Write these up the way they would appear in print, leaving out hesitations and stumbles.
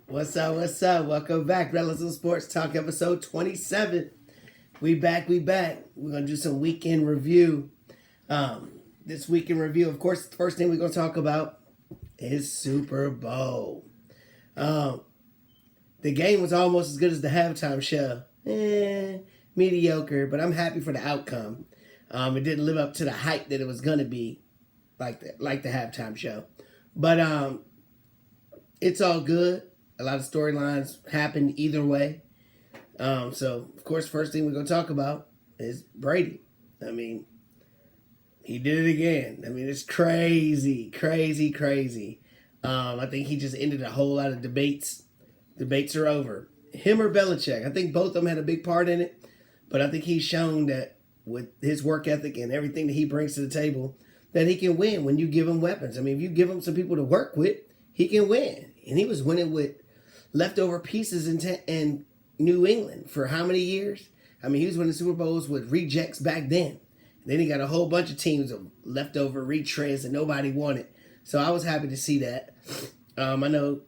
What's up? What's up? Welcome back. Rellism Sports Talk, episode 27. We back. We're going to do some weekend review. This weekend review, of course, the first thing we're going to talk about is Super Bowl. The game was almost as good as the halftime show. Mediocre, but I'm happy for the outcome. It didn't live up to the hype that it was going to be like the halftime show. But it's all good. A lot of storylines happened either way. So, of course, first thing we're going to talk about is Brady. I mean, he did it again. I mean, it's crazy. I think he just ended a whole lot of debates. Debates are over. Him or Belichick. I think both of them had a big part in it. But I think he's shown that with his work ethic and everything that he brings to the table, that he can win when you give him weapons. I mean, if you give him some people to work with, he can win. And he was winning with leftover pieces in New England for how many years? I mean, he was winning Super Bowls with rejects back then. Then he got a whole bunch of teams of leftover retreads that nobody wanted. So I was happy to see that. I know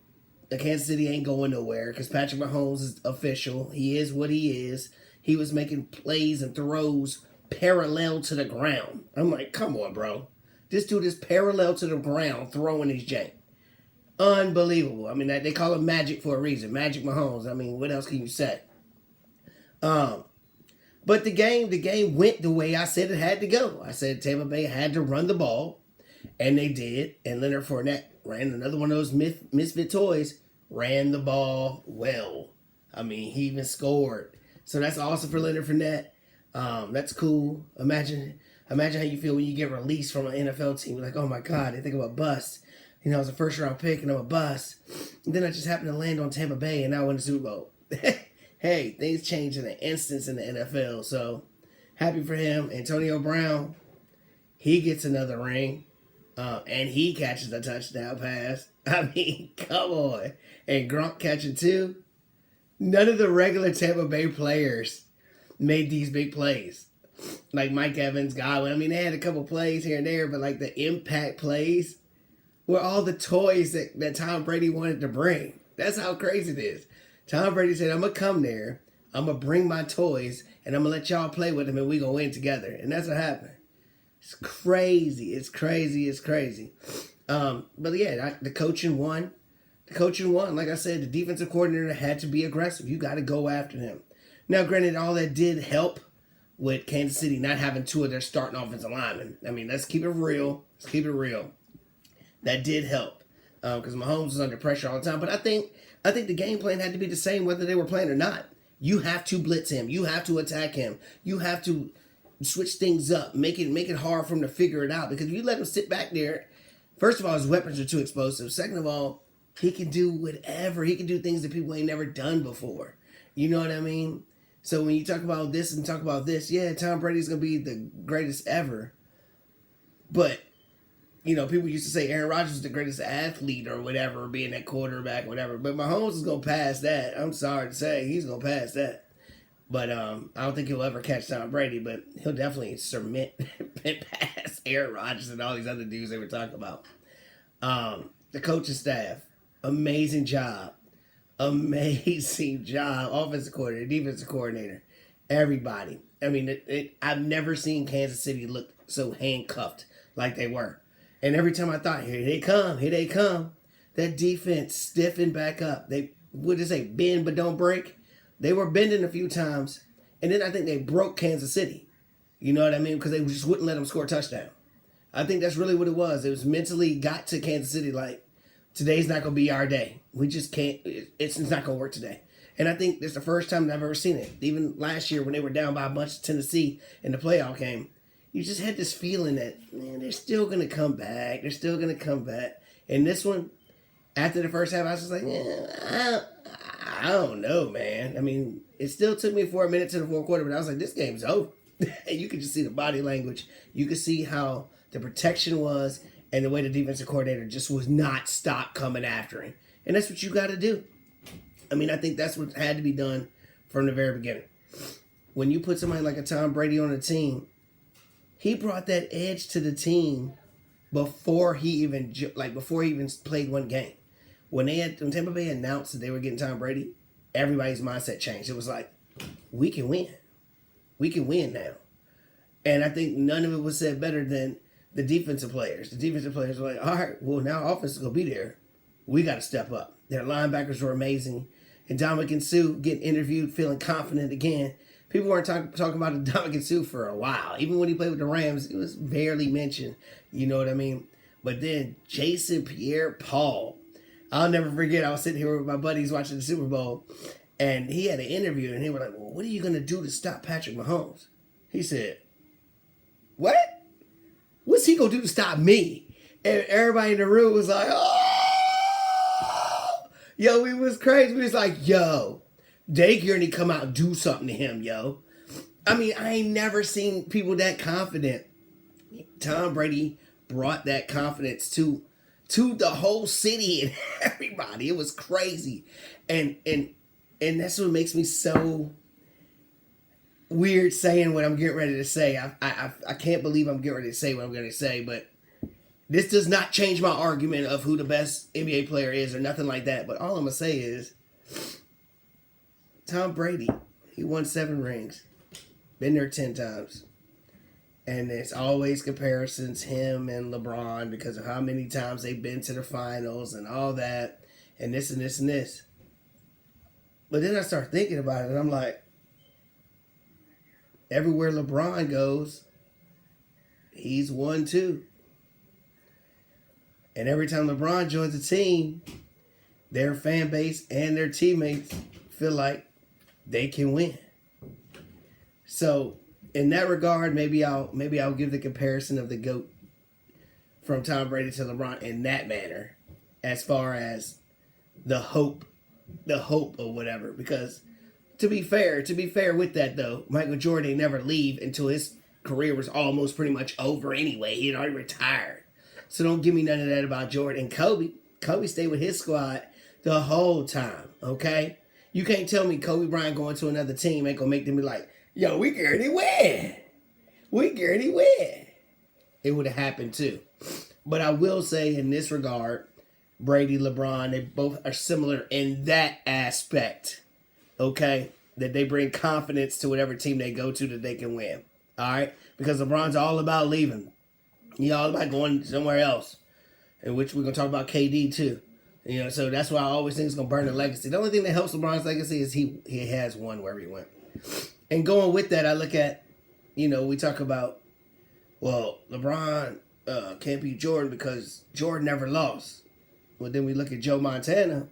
the Kansas City ain't going nowhere because Patrick Mahooms is official. He is what he is. He was making plays and throws parallel to the ground. I'm like, come on, bro. This dude is parallel to the ground throwing his jank. Unbelievable. I mean, they call him Magic for a reason. Magic Mahomes. I mean, what else can you say? But the game went the way I said it had to go. I said Tampa Bay had to run the ball, and they did. And Leonard Fournette ran another one of those misfit toys, ran the ball well. I mean, he even scored. So that's awesome for Leonard Fournette. That's cool. Imagine how you feel when you get released from an NFL team. You're like, oh my God, they think I'm a bust. You know, I was a first-round pick, and I'm a bust. And then I just happened to land on Tampa Bay, and now I win the Super Bowl. Hey, things change in an instant in the NFL, so happy for him. Antonio Brown, he gets another ring, and he catches a touchdown pass. I mean, come on. And Gronk catching two. None of the regular Tampa Bay players made these big plays. Like Mike Evans, Godwin. I mean, they had a couple plays here and there, but like the impact plays were all the toys that Tom Brady wanted to bring. That's how crazy it is. Tom Brady said, I'm going to come there, I'm going to bring my toys, and I'm going to let y'all play with them, and we're going to win together. And that's what happened. It's crazy. But yeah, the coaching won. Like I said, the defensive coordinator had to be aggressive. You got to go after him. Now, granted, all that did help with Kansas City not having two of their starting offensive linemen. I mean, let's keep it real. That did help because Mahomes was under pressure all the time. But I think the game plan had to be the same whether they were playing or not. You have to blitz him. You have to attack him. You have to switch things up. Make it hard for him to figure it out. Because if you let him sit back there, first of all, his weapons are too explosive. Second of all, he can do whatever. He can do things that people ain't never done before. You know what I mean? So when you talk about this and talk about this, yeah, Tom Brady's going to be the greatest ever. But you know, people used to say Aaron Rodgers is the greatest athlete or whatever, being that quarterback, whatever. But Mahomes is going to pass that. I'm sorry to say. He's going to pass that. But I don't think he'll ever catch Tom Brady, but he'll definitely cement and pass Aaron Rodgers and all these other dudes they were talking about. The coaching staff, amazing job. Offensive coordinator, defensive coordinator, everybody. I mean, I've never seen Kansas City look so handcuffed like they were. And every time I thought, here they come, that defense stiffened back up. They bend but don't break. They were bending a few times, and then I think they broke Kansas City. You know what I mean? Because they just wouldn't let them score a touchdown. I think that's really what it was. It was mentally got to Kansas City like, today's not going to be our day. We just can't, it's not going to work today. And I think it's the first time I've ever seen it. Even last year when they were down by a bunch to Tennessee in the playoff game, you just had this feeling that, man, they're still going to come back. And this one, after the first half, I was just like, yeah, I don't know, man. I mean, it still took me 4 minutes to the fourth quarter, but I was like, this game's over. And you could just see the body language. You could see how the protection was and the way the defensive coordinator just was not stop coming after him. And that's what you got to do. I mean, I think that's what had to be done from the very beginning. When you put somebody like a Tom Brady on a team, he brought that edge to the team before he even played one game. when Tampa Bay announced that they were getting Tom Brady, everybody's mindset changed. It was like, we can win. We can win now. And I think none of it was said better than the defensive players. The defensive players were like, all right, well, now offense is going to be there. We got to step up. Their linebackers were amazing. And Dominican Sue getting interviewed, feeling confident again. People weren't talking about Dominican Sue for a while. Even when he played with the Rams, it was barely mentioned. You know what I mean? But then Jason Pierre-Paul. I'll never forget, I was sitting here with my buddies watching the Super Bowl, and he had an interview, and they were like, well, what are you going to do to stop Patrick Mahomes? He said, what? What's he going to do to stop me? And everybody in the room was like, oh! Yo, it was crazy. We was like, yo, they going to come out and do something to him, yo. I mean, I ain't never seen people that confident. Tom Brady brought that confidence to the whole city and everybody. It was crazy. And that's what makes me so weird saying what I'm getting ready to say. I can't believe I'm getting ready to say what I'm going to say, but this does not change my argument of who the best NBA player is or nothing like that. But all I'm going to say is Tom Brady, he won 7 rings. Been there 10 times. And it's always comparisons, him and LeBron, because of how many times they've been to the finals and all that, and this and this and this. But then I start thinking about it, and I'm like, everywhere LeBron goes, he's won too. And every time LeBron joins a team, their fan base and their teammates feel like they can win. So in that regard, maybe I'll give the comparison of the GOAT from Tom Brady to LeBron in that manner, as far as the hope or whatever. Because to be fair with that though, Michael Jordan never leave until his career was almost pretty much over anyway. He had already retired. So don't give me none of that about Jordan. And Kobe stayed with his squad the whole time, okay? You can't tell me Kobe Bryant going to another team ain't gonna make them be like, yo, we guarantee win. We guarantee win. It would have happened too. But I will say in this regard, Brady, LeBron, they both are similar in that aspect. Okay? That they bring confidence to whatever team they go to that they can win. Alright? Because LeBron's all about leaving. He's all about going somewhere else. In which we're going to talk about KD too. You know, so that's why I always think it's going to burn the legacy. The only thing that helps LeBron's legacy is he has won wherever he went. And going with that, I look at, you know, we talk about, well, LeBron can't beat Jordan because Jordan never lost. Well, then we look at Joe Montana.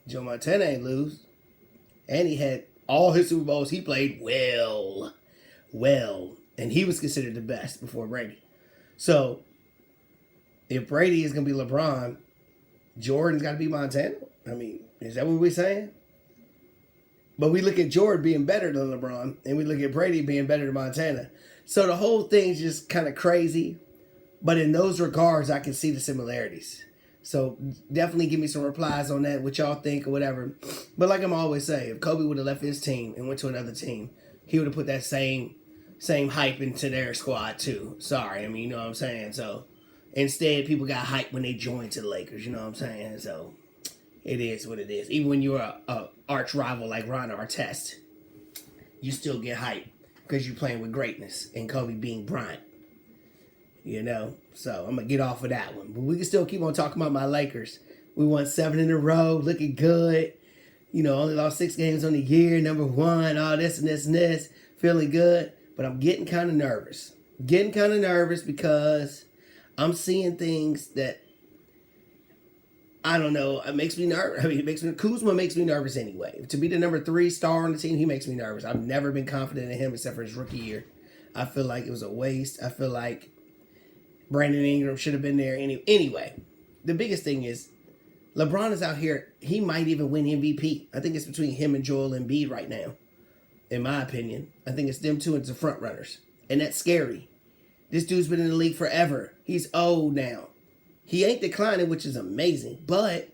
Joe Montana ain't lose. And he had all his Super Bowls. He played well. And he was considered the best before Brady. So, if Brady is going to be LeBron, Jordan's got to be Montana? I mean, is that what we're saying? But we look at Jordan being better than LeBron, and we look at Brady being better than Montana. So the whole thing's just kind of crazy. But in those regards, I can see the similarities. So definitely give me some replies on that, what y'all think or whatever. But like I'm always saying, if Kobe would have left his team and went to another team, he would have put that same hype into their squad too. Sorry, I mean, you know what I'm saying? So instead, people got hype when they joined to the Lakers, you know what I'm saying? So it is what it is. Even when you're a arch rival like Ron Artest, you still get hype because you're playing with greatness and Kobe being Bryant. You know? So I'm going to get off of that one. But we can still keep on talking about my Lakers. We won 7 in a row, looking good. You know, only lost 6 games on the year, number 1, all this and this and this. Feeling good. But I'm getting kind of nervous. Because I'm seeing things that, I don't know, it makes me nervous. I mean, Kuzma makes me nervous anyway. To be the number 3 star on the team, he makes me nervous. I've never been confident in him except for his rookie year. I feel like it was a waste. I feel like Brandon Ingram should have been there anyway. The biggest thing is, LeBron is out here. He might even win MVP. I think it's between him and Joel Embiid right now, in my opinion. I think it's them two as the front runners. And that's scary. This dude's been in the league forever. He's old now. He ain't declining, which is amazing. But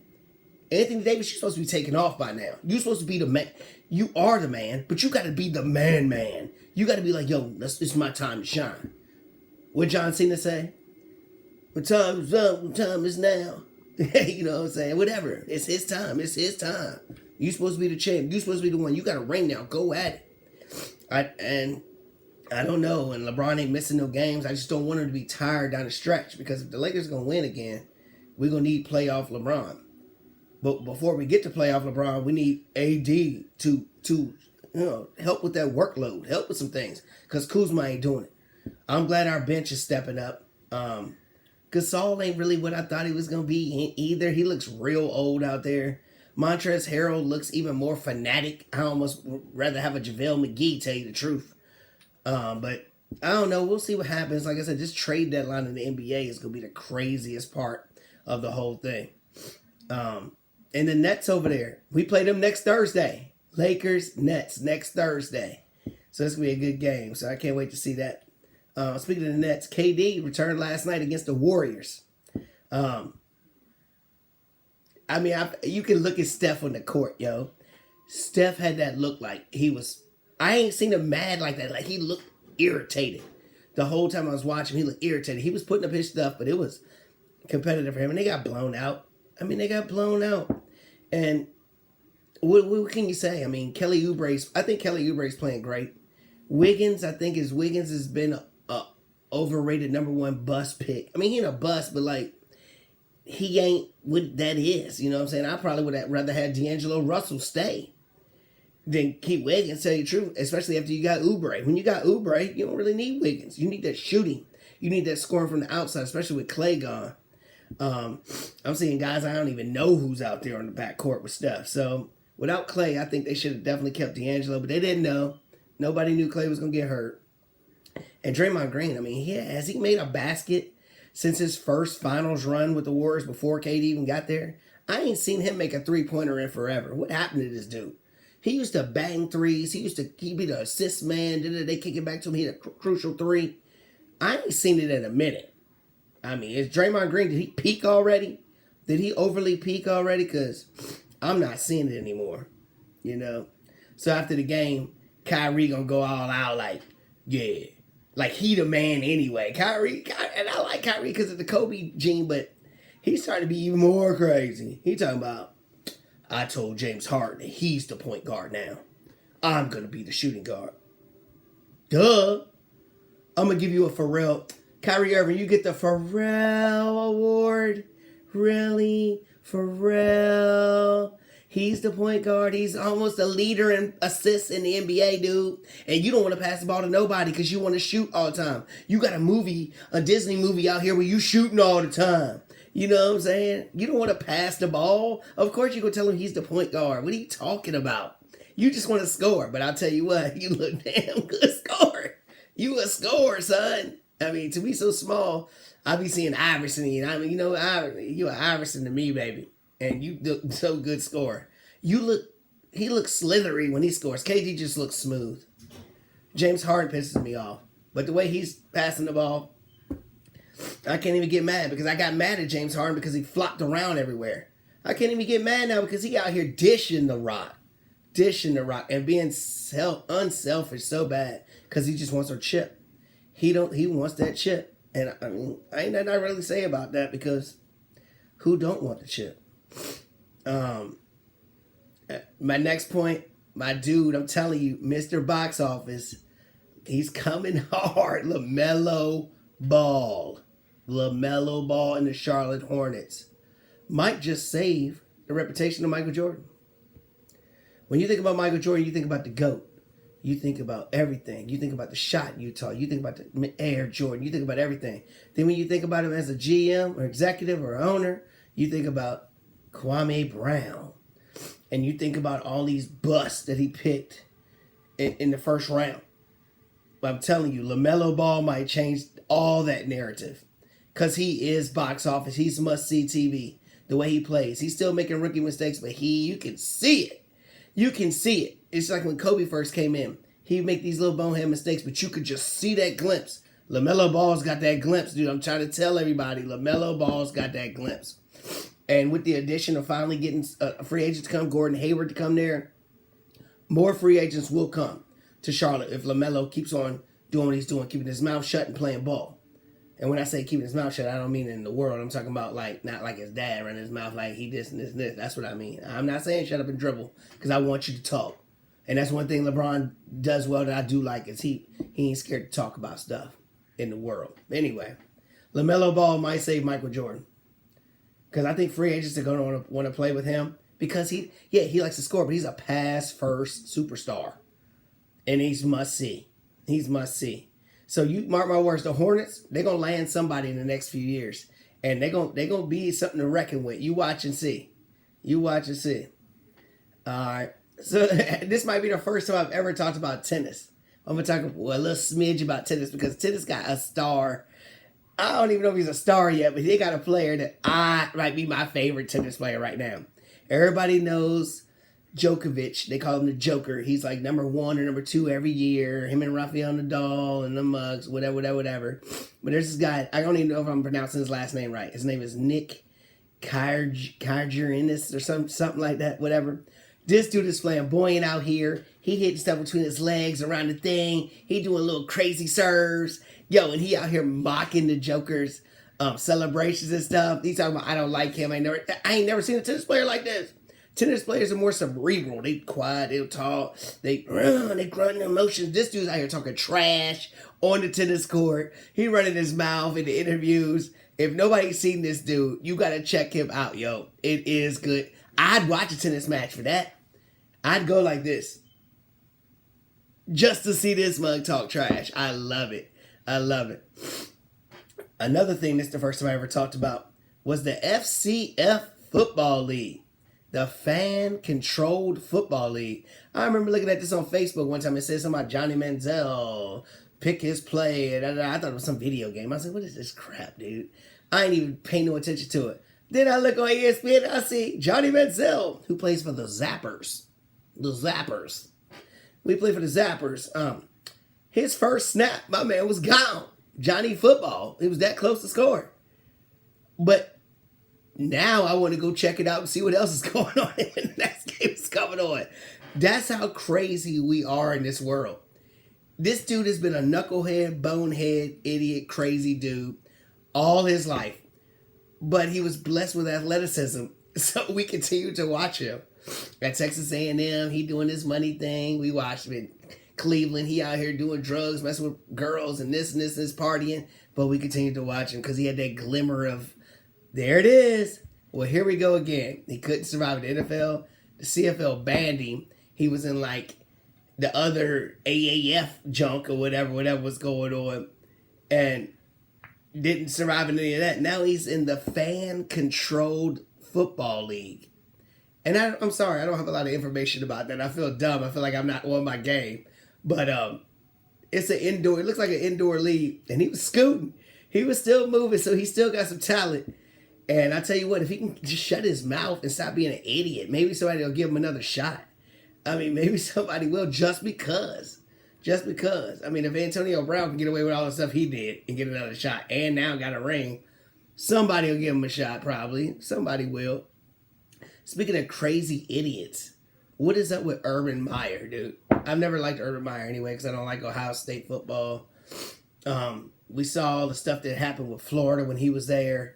Anthony Davis, you're supposed to be taking off by now. You're supposed to be the man. You are the man, but you got to be the man. You got to be like, yo, it's my time to shine. What John Cena say? When time is up, when time is now. You know what I'm saying? Whatever. It's his time. It's his time. You supposed to be the champ. You supposed to be the one. You got a ring now. Go at it. I don't know. And LeBron ain't missing no games. I just don't want him to be tired down the stretch, because if the Lakers are going to win again, we're going to need playoff LeBron. But before we get to playoff LeBron, we need AD to help with that workload, help with some things, because Kuzma ain't doing it. I'm glad our bench is stepping up. Gasol ain't really what I thought he was going to be either. He looks real old out there. Montrezl Harrell looks even more fanatic. I almost rather have a JaVale McGee, tell you the truth. But I don't know. We'll see what happens. Like I said, this trade deadline in the NBA is going to be the craziest part of the whole thing. And the Nets over there, we play them next Thursday. Lakers, Nets, next Thursday. So it's going to be a good game. So I can't wait to see that. Speaking of the Nets, KD returned last night against the Warriors. You can look at Steph on the court, yo. Steph had that look like he was... I ain't seen him mad like that. Like, he looked irritated. The whole time I was watching, he looked irritated. He was putting up his stuff, but it was competitive for him. And they got blown out. They got blown out. And what can you say? Kelly Oubre's playing great. Wiggins has been a overrated number one bust pick. He ain't a bust, but like, he ain't what that is. You know what I'm saying? I probably would have rather had D'Angelo Russell stay than keep Wiggins, tell you the truth, especially after you got Oubre. When you got Oubre, you don't really need Wiggins. You need that shooting. You need that scoring from the outside, especially with Clay gone. I'm seeing guys I don't even know who's out there on the backcourt with stuff. So without Clay, I think they should have definitely kept D'Angelo, but they didn't know. Nobody knew Clay was going to get hurt. And Draymond Green, has he made a basket since his first finals run with the Warriors before KD even got there? I ain't seen him make a three-pointer in forever. What happened to this dude? He used to bang threes. He'd be the assist man. They kick it back to him. He had a crucial three. I ain't seen it in a minute. Is Draymond Green, did he peak already? Did he overly peak already? Because I'm not seeing it anymore. So after the game, Kyrie gonna go all out like, yeah. Like, he the man anyway. Kyrie, and I like Kyrie because of the Kobe gene, but he's starting to be even more crazy. He talking about, I told James Harden that he's the point guard now. I'm going to be the shooting guard. Duh. I'm going to give you a Pharrell. Kyrie Irving, you get the Pharrell Award. Really? Pharrell? He's the point guard. He's almost a leader in assists in the NBA, dude. And you don't want to pass the ball to nobody because you want to shoot all the time. You got a Disney movie out here where you shooting all the time. You know what I'm saying? You don't want to pass the ball. Of course you're going to tell him he's the point guard. What are you talking about? You just want to score. But I'll tell you what, you look damn good scorer. You a scorer, son. To be so small, I be seeing Iverson. You an Iverson to me, baby. And you look so good scorer. He looks slithery when he scores. KD just looks smooth. James Harden pisses me off. But the way he's passing the ball, I can't even get mad because I got mad at James Harden because he flopped around everywhere. I can't even get mad now because he out here dishing the rock and being unselfish so bad because he just wants our chip. He wants that chip. And I ain't nothing I really say about that because who don't want the chip? My next point, my dude, I'm telling you, Mr. Box Office, he's coming hard. LaMelo Ball in the Charlotte Hornets might just save the reputation of Michael Jordan. When you think about Michael Jordan, you think about the GOAT. You think about everything. You think about the shot Utah. You think about the Air Jordan. You think about everything. Then when you think about him as a GM or executive or owner, you think about Kwame Brown. And you think about all these busts that he picked in the first round. But I'm telling you, LaMelo Ball might change all that narrative. Because he is box office. He's must-see TV. The way he plays. He's still making rookie mistakes, but you can see it. You can see it. It's like when Kobe first came in. He'd make these little bonehead mistakes, but you could just see that glimpse. LaMelo Ball's got that glimpse, dude. I'm trying to tell everybody, LaMelo Ball's got that glimpse. And with the addition of finally getting a free agent to come, Gordon Hayward to come there, more free agents will come to Charlotte if LaMelo keeps on doing what he's doing, keeping his mouth shut and playing ball. And when I say keeping his mouth shut, I don't mean in the world. I'm talking about like not like his dad running his mouth like he this and this and this. That's what I mean. I'm not saying shut up and dribble because I want you to talk. And that's one thing LeBron does well that I do like is he ain't scared to talk about stuff in the world. Anyway, LaMelo Ball might save Michael Jordan because I think free agents are going to want to play with him because he likes to score, but he's a pass first superstar, and he's must see. He's must see. So you mark my words, the Hornets, they're gonna land somebody in the next few years, and they're gonna be something to reckon with. You watch and see. You watch and see. All right. So this might be the first time I've ever talked about tennis. I'm going to talk a little smidge about tennis because tennis got a star. I don't even know if he's a star yet, but they got a player that might be my favorite tennis player right now. Everybody knows Djokovic. They call him the Joker. He's like number 1 or number 2 every year. Him and Rafael Nadal and the Mugs, whatever. But there's this guy. I don't even know if I'm pronouncing his last name right. His name is Nick Kyrgiannis or something like that, whatever. This dude is flamboyant out here. He hitting stuff between his legs around the thing. He doing little crazy serves. Yo, and he out here mocking the Joker's celebrations and stuff. He's talking about, I don't like him. I ain't never seen a tennis player like this. Tennis players are more cerebral. They quiet, they talk, they grunt emotions. This dude's out here talking trash on the tennis court. He running his mouth in the interviews. If nobody's seen this dude, you got to check him out, yo. It is good. I'd watch a tennis match for that. I'd go like this. Just to see this mug talk trash. I love it. I love it. Another thing, this is the first time I ever talked about, was the FCF Football League. The Fan-Controlled Football League. I remember looking at this on Facebook one time. It said something about Johnny Manziel, pick his play. I thought it was some video game. I was like, what is this crap, dude? I ain't even paying no attention to it. Then I look on ESPN and I see Johnny Manziel, who plays for the Zappers. The Zappers. We play for the Zappers. His first snap, my man was gone. Johnny football. He was that close to score. But now I want to go check it out and see what else is going on when the next game is coming on. That's how crazy we are in this world. This dude has been a knucklehead, bonehead, idiot, crazy dude all his life. But he was blessed with athleticism, so we continue to watch him. At Texas A&M, he doing this money thing. We watched him in Cleveland. He out here doing drugs, messing with girls and this, partying. But we continue to watch him because he had that glimmer of, there it is. Well, here we go again. He couldn't survive the NFL. The CFL banned him. He was in like the other AAF junk or whatever was going on. And didn't survive in any of that. Now he's in the Fan-Controlled Football League. And I'm sorry, I don't have a lot of information about that. I feel dumb. I feel like I'm not on my game. But it's an indoor, it looks like an indoor league. And he was scooting. He was still moving, so he still got some talent. And I tell you what, if he can just shut his mouth and stop being an idiot, maybe somebody will give him another shot. I mean, maybe somebody will just because. Just because. I mean, if Antonio Brown can get away with all the stuff he did and get another shot and now got a ring, somebody will give him a shot probably. Somebody will. Speaking of crazy idiots, what is up with Urban Meyer, dude? I've never liked Urban Meyer anyway because I don't like Ohio State football. We saw all the stuff that happened with Florida when he was there.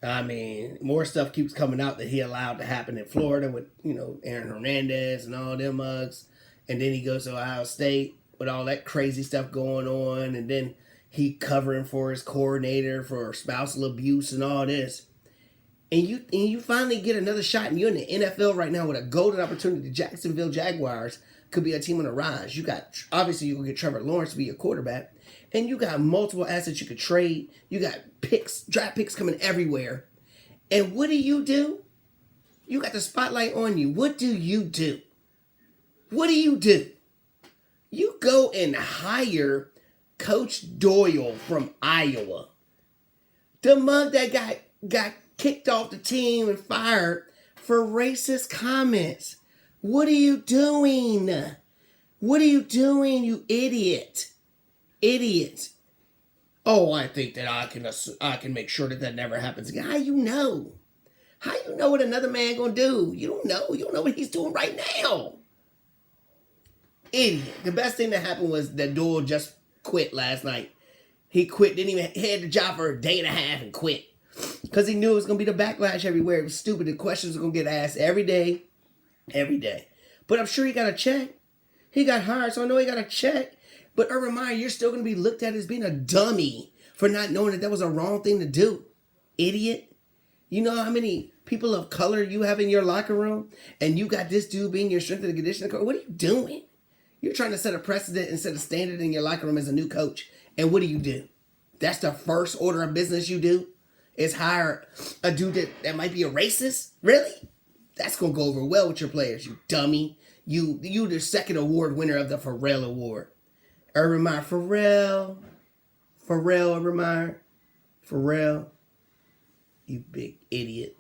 I mean, more stuff keeps coming out that he allowed to happen in Florida with, Aaron Hernandez and all them mugs. And then he goes to Ohio State with all that crazy stuff going on. And then he covering for his coordinator for spousal abuse and all this. And you finally get another shot, and you're in the NFL right now with a golden opportunity. The Jacksonville Jaguars could be a team on the rise. Obviously, you can get Trevor Lawrence to be your quarterback. And you got multiple assets you could trade. You got draft picks coming everywhere. And what do? You got the spotlight on you. What do? You go and hire Coach Doyle from Iowa. The mug that got kicked off the team and fired for racist comments. What are you doing? What are you doing, you idiot? Idiot. Oh, I think that I can make sure that never happens again. How you know? How you know what another man gonna do? You don't know. You don't know what he's doing right now. Idiot. The best thing that happened was that Doyle just quit last night. He quit, didn't even had the job for a day and a half and quit. Because he knew it was going to be the backlash everywhere. It was stupid. The questions were going to get asked every day. Every day. But I'm sure he got a check. He got hired, so I know he got a check. But Urban Meyer, you're still going to be looked at as being a dummy for not knowing that was a wrong thing to do. Idiot. You know how many people of color you have in your locker room? And you got this dude being your strength and conditioning coach? What are you doing? You're trying to set a precedent and set a standard in your locker room as a new coach. And what do? That's the first order of business you do? Is hire a dude that might be a racist? Really? That's going to go over well with your players, you dummy. You the second award winner of the Pharrell Award. Urban Meyer, Pharrell, Urban Meyer, Pharrell, you big idiot.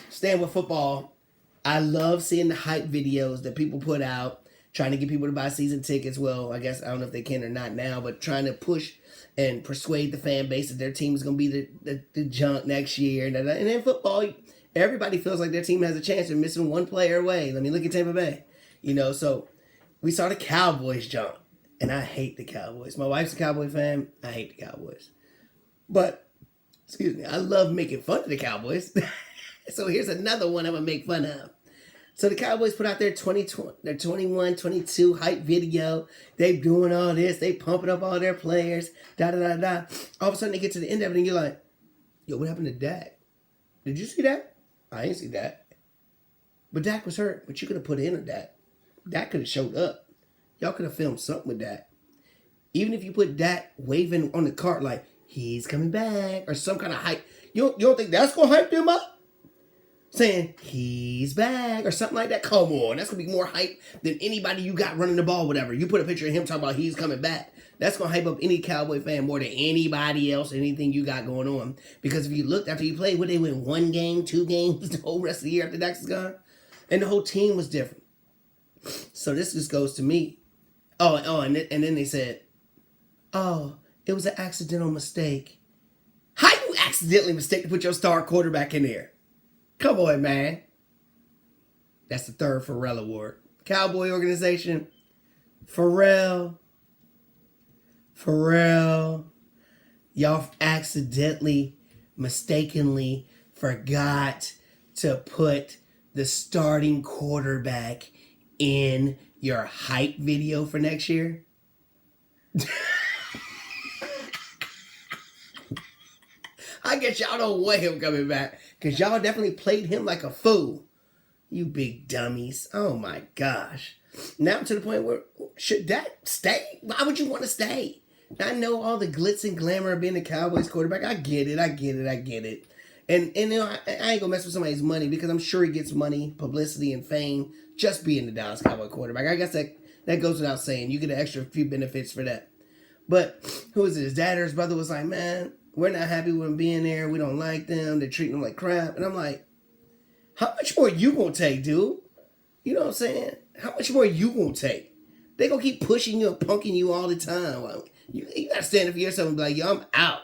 Staying with football, I love seeing the hype videos that people put out, trying to get people to buy season tickets. Well, I guess I don't know if they can or not now, but trying to push and persuade the fan base that their team is going to be the junk next year. And in football, everybody feels like their team has a chance of missing one player away. Let me look at Tampa Bay. So we saw the Cowboys jump. And I hate the Cowboys. My wife's a Cowboy fan. I hate the Cowboys. But, I love making fun of the Cowboys. So here's another one I'm going to make fun of. So the Cowboys put out their 21-22 hype video. They doing all this. They pumping up all their players. Da-da-da-da. All of a sudden they get to the end of it and you're like, yo, what happened to Dak? Did you see that? I didn't see Dak. But Dak was hurt. But you could have put in a Dak. Dak could have showed up. Y'all could have filmed something with Dak. Even if you put Dak waving on the cart like, he's coming back. Or some kind of hype. You don't think that's going to hype them up? Saying, he's back, or something like that. Come on, that's going to be more hype than anybody you got running the ball, whatever. You put a picture of him talking about he's coming back. That's going to hype up any Cowboy fan more than anybody else, anything you got going on. Because if you looked after you played, would they win 1 game, 2 games, the whole rest of the year after Dax is gone? And the whole team was different. So this just goes to me. And then they said, it was an accidental mistake. How you accidentally mistake to put your star quarterback in there? Come on, man. That's the third Pharrell Award. Cowboy organization. Pharrell. Y'all accidentally, mistakenly forgot to put the starting quarterback in your hype video for next year. I guess y'all don't want him coming back. Because y'all definitely played him like a fool. You big dummies. Oh my gosh. Now to the point where, should that stay? Why would you want to stay? I know all the glitz and glamour of being a Cowboys quarterback. I get it. And I ain't gonna mess with somebody's money because I'm sure he gets money, publicity, and fame just being the Dallas Cowboy quarterback. I guess that goes without saying. You get an extra few benefits for that. But who is it? His dad or his brother was like, man, we're not happy with him being there. We don't like them. They're treating him like crap. And I'm like, how much more you gonna take, dude? You know what I'm saying? How much more you gonna take? They gonna keep pushing you and punking you all the time. You gotta stand up for yourself and be like, yo, I'm out.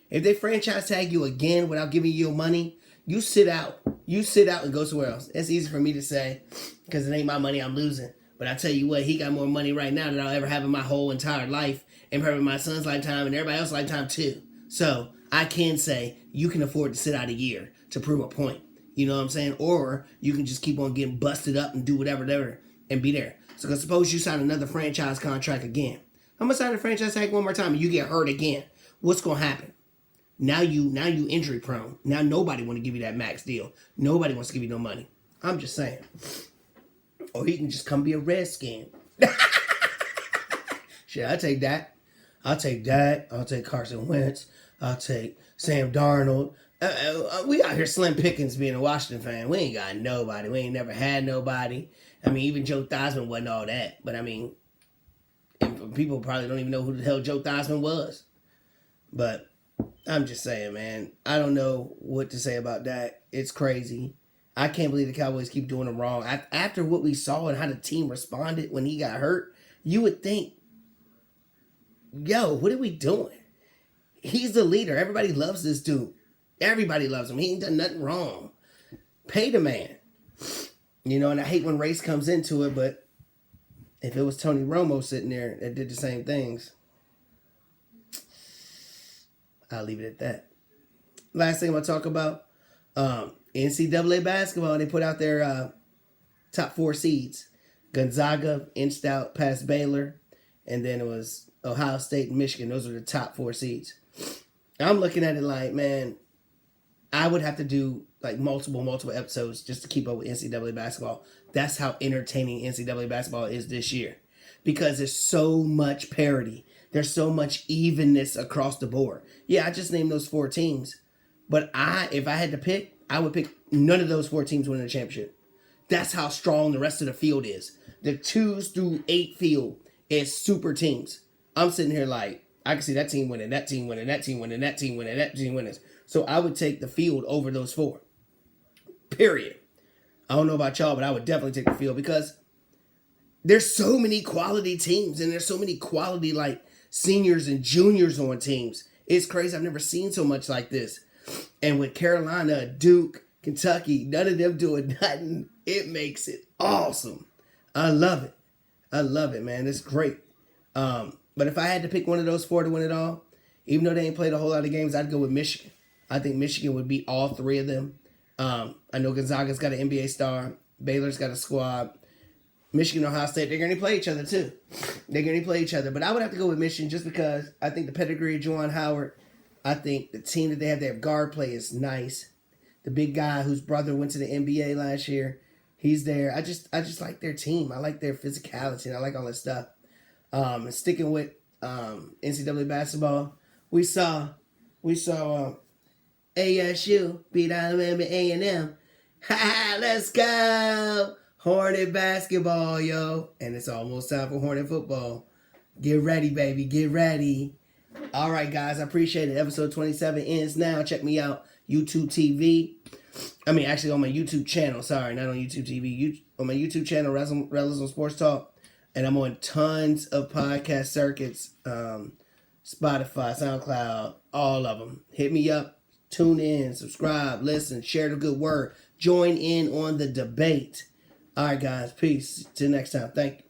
If they franchise tag you again without giving you your money, you sit out. You sit out and go somewhere else. It's easy for me to say because it ain't my money I'm losing. But I tell you what, he got more money right now than I'll ever have in my whole entire life and probably my son's lifetime and everybody else's lifetime too. So I can say you can afford to sit out a year to prove a point. You know what I'm saying? Or you can just keep on getting busted up and do whatever and be there. So suppose you sign another franchise contract again. I'm going to sign a franchise tag one more time and you get hurt again. What's going to happen? Now you injury prone. Now nobody want to give you that max deal. Nobody wants to give you no money. I'm just saying. Or he can just come be a Redskin. Shit, I'll take that. I'll take Carson Wentz. I'll take Sam Darnold. We out here slim pickings being a Washington fan. We ain't got nobody. We ain't never had nobody. I mean, even Joe Theismann wasn't all that. But I mean, and people probably don't even know who the hell Joe Theismann was. But I'm just saying, man. I don't know what to say about that. It's crazy. I can't believe the Cowboys keep doing him wrong. After what we saw and how the team responded when he got hurt, you would think, yo, what are we doing? He's the leader. Everybody loves this dude. Everybody loves him. He ain't done nothing wrong. Pay the man. And I hate when race comes into it, but if it was Tony Romo sitting there that did the same things, I'll leave it at that. Last thing I'm going to talk about, NCAA basketball. They put out their top 4 seeds. Gonzaga inched out past Baylor, and then it was Ohio State and Michigan. Those are the top 4 seeds. I'm looking at it like, man, I would have to do like multiple episodes just to keep up with NCAA basketball. That's how entertaining NCAA basketball is this year, because there's so much parity. There's so much evenness across the board. Yeah, I just named those 4 teams, but if I had to pick, I would pick none of those 4 teams winning the championship. That's how strong the rest of the field is. The 2s through 8 field is super teams. I'm sitting here like, I can see that team winning, that team winning, that team winning, that team winning, that team winning. So I would take the field over those 4. Period. I don't know about y'all, but I would definitely take the field, because there's so many quality teams, and there's so many quality like seniors and juniors on teams. It's crazy. I've never seen so much like this. And with Carolina, Duke, Kentucky, none of them doing nothing, it makes it awesome. I love it. I love it, man. It's great. But if I had to pick one of those 4 to win it all, even though they ain't played a whole lot of games, I'd go with Michigan. I think Michigan would beat all 3 of them. I know Gonzaga's got an NBA star. Baylor's got a squad. Michigan and Ohio State, they're going to play each other too. They're going to play each other. But I would have to go with Michigan just because I think the pedigree of Juwan Howard, I think the team that they have, their guard play is nice. The big guy whose brother went to the NBA last year, he's there. I just like their team. I like their physicality, and I like all that stuff. And sticking with NCAA basketball, we saw ASU beat Alabama A&M. Ha! Let's go! Hornet basketball, yo. And it's almost time for Hornet football. Get ready, baby. Get ready. All right, guys. I appreciate it. Episode 27 ends now. Check me out. YouTube TV. I mean, actually on my YouTube channel. Sorry, not on YouTube TV. On my YouTube channel, Rellism Sports Talk. And I'm on tons of podcast circuits. Spotify, SoundCloud, all of them. Hit me up. Tune in, subscribe, listen, share the good word. Join in on the debate. All right, guys. Peace. Till next time. Thank you.